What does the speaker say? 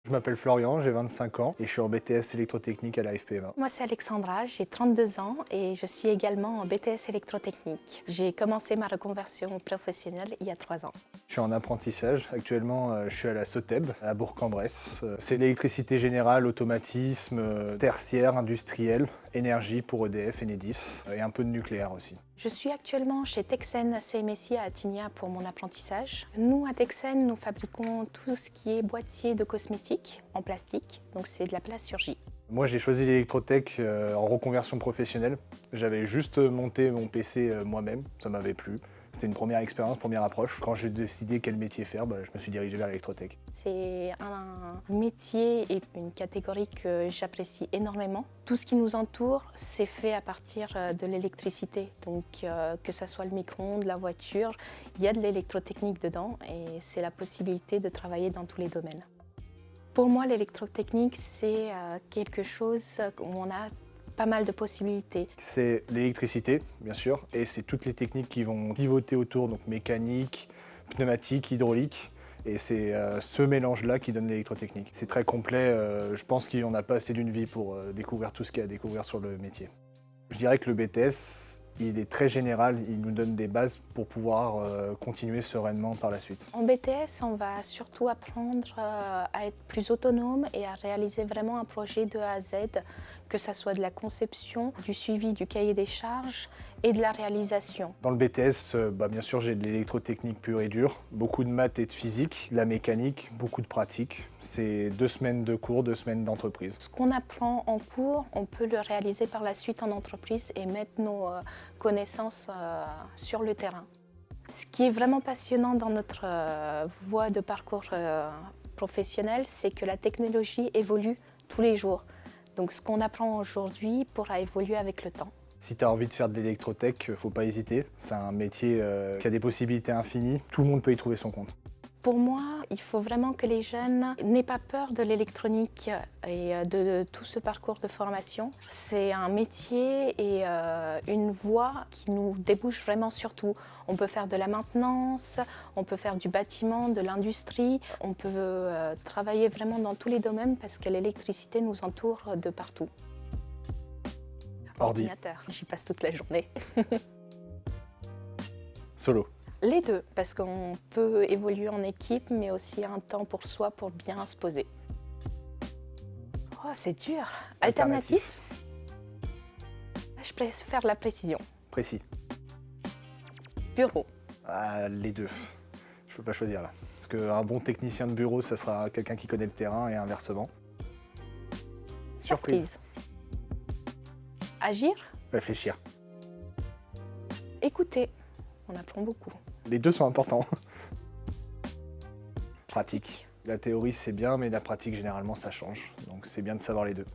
Je m'appelle Florian, j'ai 25 ans et je suis en BTS électrotechnique à la FPMA. Moi, c'est Alexandra, j'ai 32 ans et je suis également en BTS électrotechnique. J'ai commencé ma reconversion professionnelle il y a 3 ans. Je suis en apprentissage. Actuellement, je suis à la SOTEB, à Bourg-en-Bresse. C'est l'électricité générale, automatisme, tertiaire, industriel, énergie pour EDF, Enedis et un peu de nucléaire aussi. Je suis actuellement chez Texen CMSI à Attigna pour mon apprentissage. Nous, à Texen, nous fabriquons tout ce qui est boîtier de cosmétiques en plastique, donc c'est de la plasturgie. Moi, j'ai choisi l'électrotech en reconversion professionnelle. J'avais juste monté mon PC moi-même, ça m'avait plu. C'était une première expérience, première approche. Quand j'ai décidé quel métier faire, je me suis dirigé vers l'électrotech. C'est un métier et une catégorie que j'apprécie énormément. Tout ce qui nous entoure, c'est fait à partir de l'électricité. Donc que ce soit le micro-ondes, la voiture, il y a de l'électrotechnique dedans et c'est la possibilité de travailler dans tous les domaines. Pour moi, l'électrotechnique, c'est quelque chose où on a pas mal de possibilités. C'est l'électricité, bien sûr, et c'est toutes les techniques qui vont pivoter autour, donc mécanique, pneumatique, hydraulique. Et c'est ce mélange-là qui donne l'électrotechnique. C'est très complet, je pense qu'il n'y en a pas assez d'une vie pour découvrir tout ce qu'il y a à découvrir sur le métier. Je dirais que le BTS, il est très général, il nous donne des bases pour pouvoir continuer sereinement par la suite. En BTS, on va surtout apprendre à être plus autonome et à réaliser vraiment un projet de A à Z, que ce soit de la conception, du suivi du cahier des charges et de la réalisation. Dans le BTS, bien sûr, j'ai de l'électrotechnique pure et dure, beaucoup de maths et de physique, de la mécanique, beaucoup de pratique. C'est 2 semaines de cours, 2 semaines d'entreprise. Ce qu'on apprend en cours, on peut le réaliser par la suite en entreprise et mettre nos connaissances sur le terrain. Ce qui est vraiment passionnant dans notre voie de parcours professionnel, c'est que la technologie évolue tous les jours. Donc ce qu'on apprend aujourd'hui pourra évoluer avec le temps. Si tu as envie de faire de l'électrotech, faut pas hésiter. C'est un métier qui a des possibilités infinies. Tout le monde peut y trouver son compte. Pour moi, il faut vraiment que les jeunes n'aient pas peur de l'électronique et de tout ce parcours de formation. C'est un métier et une voie qui nous débouche vraiment sur tout. On peut faire de la maintenance, on peut faire du bâtiment, de l'industrie, on peut travailler vraiment dans tous les domaines parce que l'électricité nous entoure de partout. Ordi. Ordinateur, j'y passe toute la journée. Solo. Les deux, parce qu'on peut évoluer en équipe, mais aussi un temps pour soi pour bien se poser. Oh, c'est dur. Alternatif. Je préfère la précision. Précis. Bureau. Ah, les deux. Je peux pas choisir là. Parce qu'un bon technicien de bureau, ça sera quelqu'un qui connaît le terrain et inversement. Surprise. Agir. Réfléchir. Écouter. On apprend beaucoup. Les deux sont importants. Pratique. La théorie c'est bien, mais la pratique généralement ça change. Donc c'est bien de savoir les deux.